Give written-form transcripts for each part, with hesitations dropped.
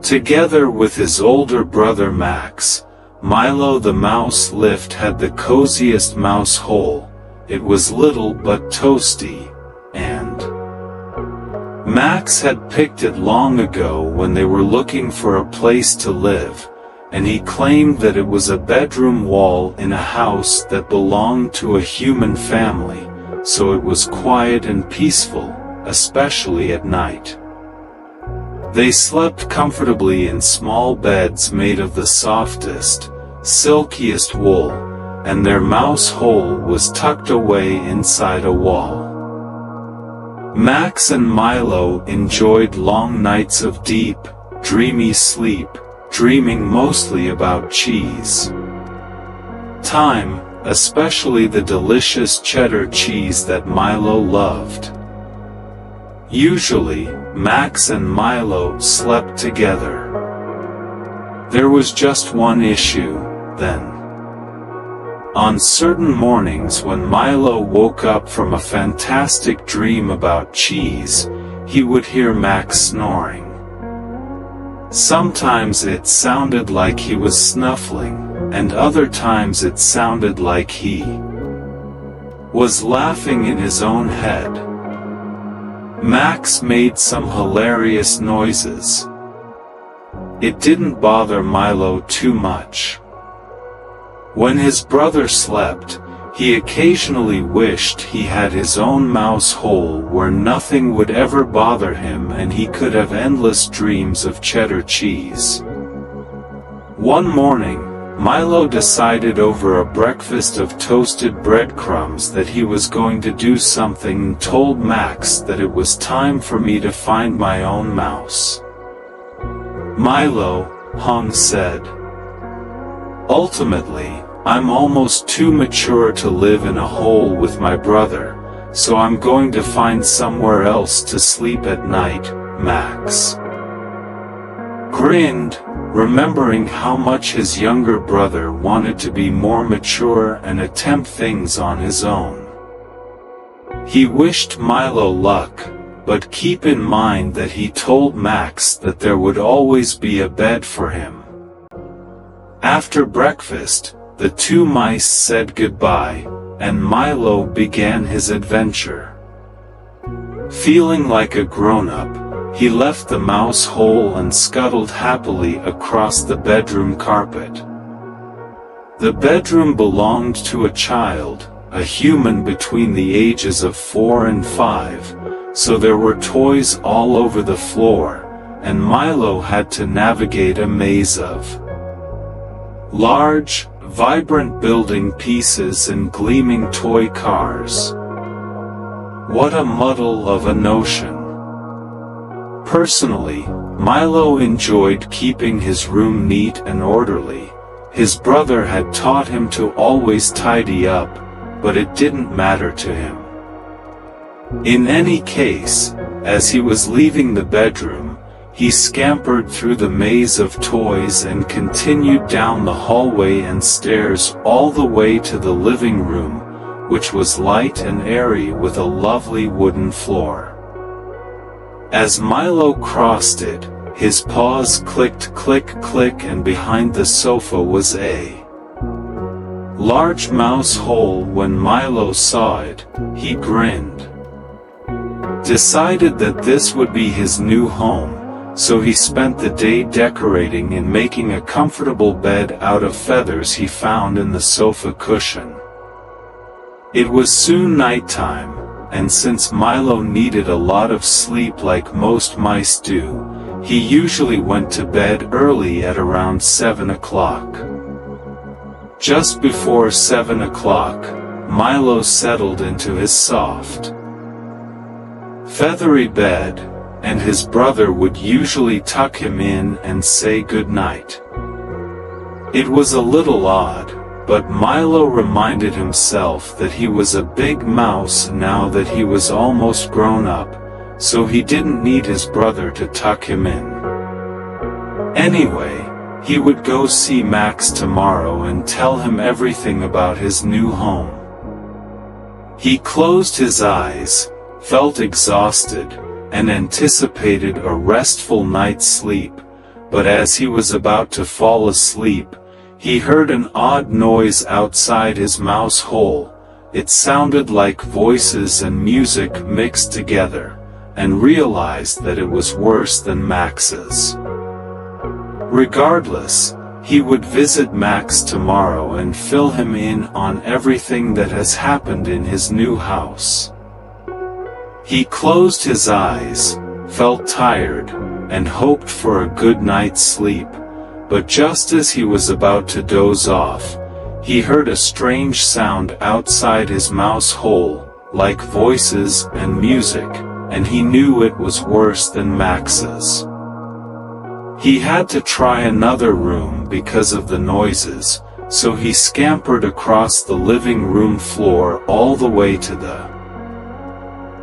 Together with his older brother Max, Milo the mouse had the coziest mouse hole. It was little but toasty, and Max had picked it long ago when they were looking for a place to live, and he claimed that it was a bedroom wall in a house that belonged to a human family, so it was quiet and peaceful, especially at night. They slept comfortably in small beds made of the softest, silkiest wool, and their mouse hole was tucked away inside a wall. Max and Milo enjoyed long nights of deep, dreamy sleep, dreaming mostly about cheese. Time, especially the delicious cheddar cheese that Milo loved. Usually, Max and Milo slept together. There was just one issue, then. On certain mornings when Milo woke up from a fantastic dream about cheese, he would hear Max snoring. Sometimes it sounded like he was snuffling, and other times it sounded like he was laughing in his own head. Max made some hilarious noises. It didn't bother Milo too much. When his brother slept, he occasionally wished he had his own mouse hole where nothing would ever bother him and he could have endless dreams of cheddar cheese. One morning, Milo decided over a breakfast of toasted breadcrumbs that he was going to do something and told Max that it was time for me to find my own mouse. Milo, said. Ultimately, I'm almost too mature to live in a hole with my brother, so I'm going to find somewhere else to sleep at night, Max grinned, remembering how much his younger brother wanted to be more mature and attempt things on his own. He wished Milo luck, but keep in mind that he told Max that there would always be a bed for him. After breakfast, the two mice said goodbye, and Milo began his adventure. Feeling like a grown-up, he left the mouse hole and scuttled happily across the bedroom carpet. The bedroom belonged to a child, a human between the ages of 4 and 5, so there were toys all over the floor, and Milo had to navigate a maze of large, vibrant building pieces and gleaming toy cars. What a muddle of a notion. Personally, Milo enjoyed keeping his room neat and orderly. His brother had taught him to always tidy up, but it didn't matter to him. In any case, as he was leaving the bedroom, he scampered through the maze of toys and continued down the hallway and stairs all the way to the living room, which was light and airy with a lovely wooden floor. As Milo crossed it, his paws clicked click click, and behind the sofa was a large mouse hole. When Milo saw it, he grinned. Decided that this would be his new home, so he spent the day decorating and making a comfortable bed out of feathers he found in the sofa cushion. It was soon nighttime, and since Milo needed a lot of sleep like most mice do, he usually went to bed early at around 7 o'clock. Just before 7 o'clock, Milo settled into his soft, feathery bed, and his brother would usually tuck him in and say goodnight. It was a little odd, but Milo reminded himself that he was a big mouse now that he was almost grown up, so he didn't need his brother to tuck him in. Anyway, he would go see Max tomorrow and tell him everything about his new home. He closed his eyes, felt exhausted, and anticipated a restful night's sleep, but as he was about to fall asleep, he heard an odd noise outside his mouse hole. It sounded like voices and music mixed together, and realized that it was worse than Max's. Regardless, he would visit Max tomorrow and fill him in on everything that has happened in his new house. He closed his eyes, felt tired, and hoped for a good night's sleep, but just as he was about to doze off, he heard a strange sound outside his mouse hole, like voices and music, and he knew it was worse than Max's. He had to try another room because of the noises, so he scampered across the living room floor all the way to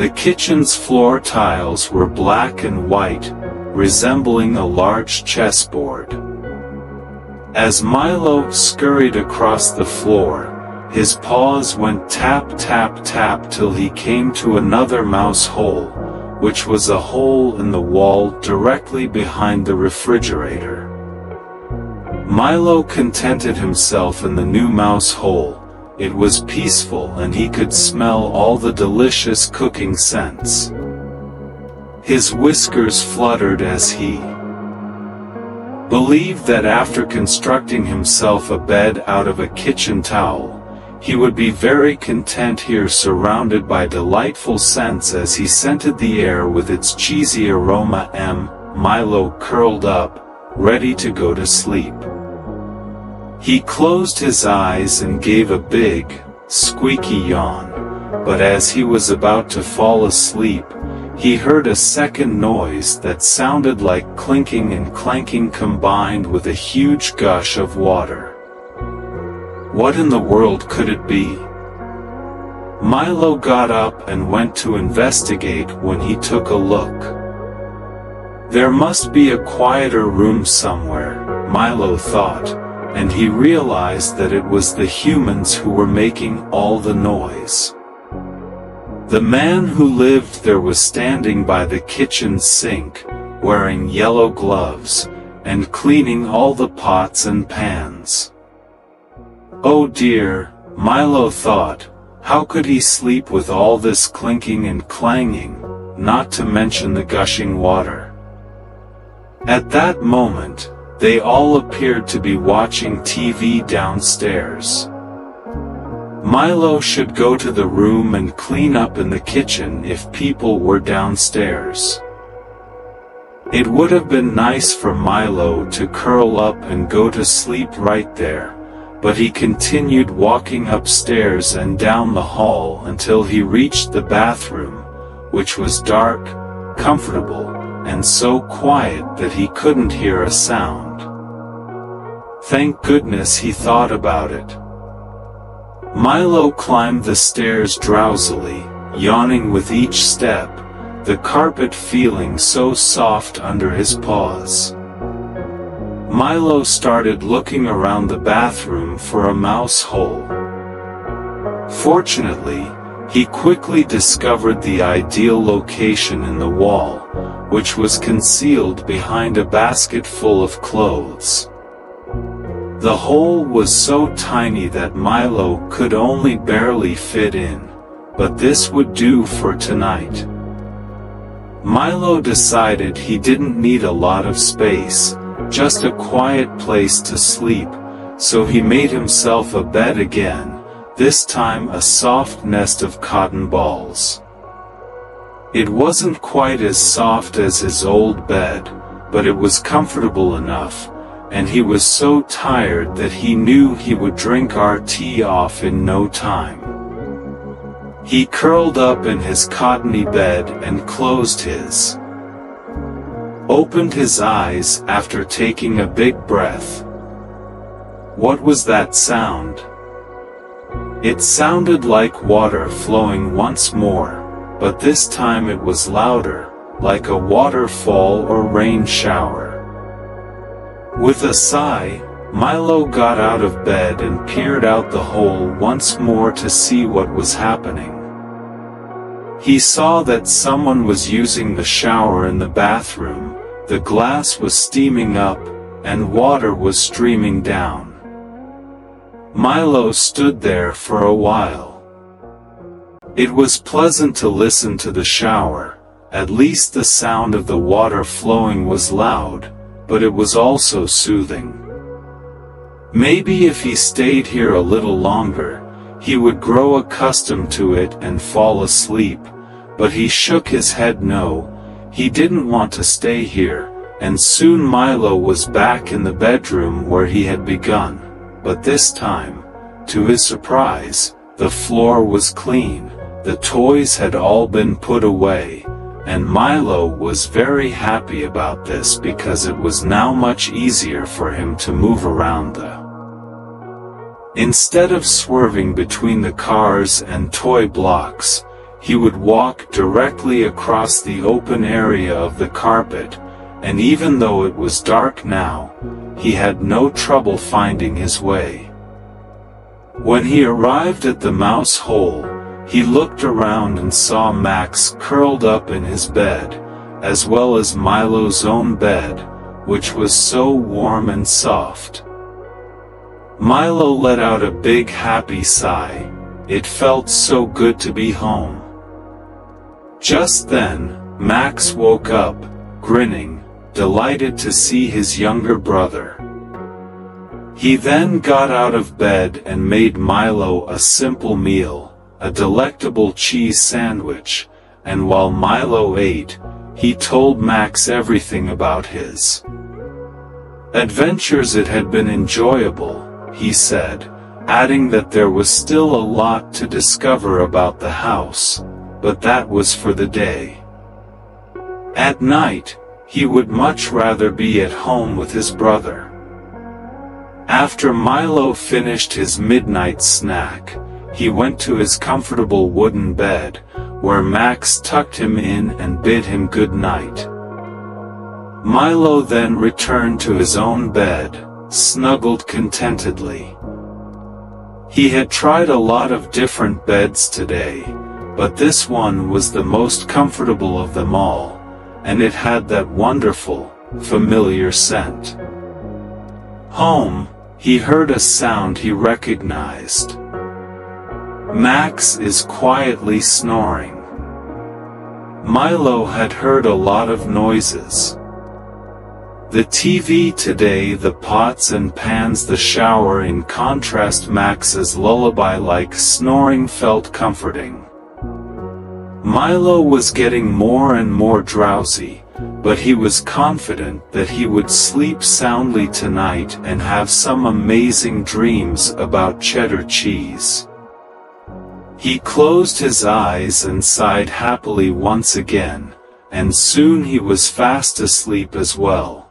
the kitchen's floor tiles were black and white, resembling a large chessboard. As Milo scurried across the floor, his paws went tap tap tap till he came to another mouse hole, which was a hole in the wall directly behind the refrigerator. Milo contented himself in the new mouse hole. It was peaceful and he could smell all the delicious cooking scents. His whiskers fluttered as he believed that after constructing himself a bed out of a kitchen towel, he would be very content here surrounded by delightful scents as he scented the air with its cheesy aroma. Milo curled up, ready to go to sleep. He closed his eyes and gave a big, squeaky yawn, but as he was about to fall asleep, he heard a second noise that sounded like clinking and clanking combined with a huge gush of water. What in the world could it be? Milo got up and went to investigate. When he took a look, there must be a quieter room somewhere, Milo thought, and he realized that it was the humans who were making all the noise. The man who lived there was standing by the kitchen sink, wearing yellow gloves, and cleaning all the pots and pans. Oh dear, Milo thought, how could he sleep with all this clinking and clanging, not to mention the gushing water? At that moment, they all appeared to be watching TV downstairs. Milo should go to the room and clean up in the kitchen if people were downstairs. It would have been nice for Milo to curl up and go to sleep right there, but he continued walking upstairs and down the hall until he reached the bathroom, which was dark, comfortable, and so quiet that he couldn't hear a sound. Thank goodness he thought about it. Milo climbed the stairs drowsily, yawning with each step, the carpet feeling so soft under his paws. Milo started looking around the bathroom for a mouse hole. Fortunately, he quickly discovered the ideal location in the wall, which was concealed behind a basket full of clothes. The hole was so tiny that Milo could only barely fit in, but this would do for tonight. Milo decided he didn't need a lot of space, just a quiet place to sleep, so he made himself a bed again, this time a soft nest of cotton balls. It wasn't quite as soft as his old bed, but it was comfortable enough, and he was so tired that he knew he would drink our tea off in no time. He curled up in his cottony bed and opened his eyes after taking a big breath. What was that sound? It sounded like water flowing once more, but this time it was louder, like a waterfall or rain shower. With a sigh, Milo got out of bed and peered out the hole once more to see what was happening. He saw that someone was using the shower in the bathroom, the glass was steaming up, and water was streaming down. Milo stood there for a while. It was pleasant to listen to the shower. At least the sound of the water flowing was loud, but it was also soothing. Maybe if he stayed here a little longer, he would grow accustomed to it and fall asleep, but he shook his head no, he didn't want to stay here, and soon Milo was back in the bedroom where he had begun, but this time, to his surprise, the floor was clean, the toys had all been put away, and Milo was very happy about this because it was now much easier for him to move around Instead of swerving between the cars and toy blocks, he would walk directly across the open area of the carpet, and even though it was dark now, he had no trouble finding his way. When he arrived at the mouse hole, he looked around and saw Max curled up in his bed, as well as Milo's own bed, which was so warm and soft. Milo let out a big happy sigh. It felt so good to be home. Just then, Max woke up, grinning, delighted to see his younger brother. He then got out of bed and made Milo a simple meal, a delectable cheese sandwich, and while Milo ate, he told Max everything about his adventures. It had been enjoyable, he said, adding that there was still a lot to discover about the house, but that was for the day. At night, he would much rather be at home with his brother. After Milo finished his midnight snack, he went to his comfortable wooden bed, where Max tucked him in and bid him good night. Milo then returned to his own bed, snuggled contentedly. He had tried a lot of different beds today, but this one was the most comfortable of them all, and it had that wonderful, familiar scent. Home, he heard a sound he recognized. Max is quietly snoring. Milo had heard a lot of noises. The TV today, the pots and pans, the shower. In contrast, Max's lullaby-like snoring felt comforting. Milo was getting more and more drowsy, but he was confident that he would sleep soundly tonight and have some amazing dreams about cheddar cheese. He closed his eyes and sighed happily once again, and soon he was fast asleep as well.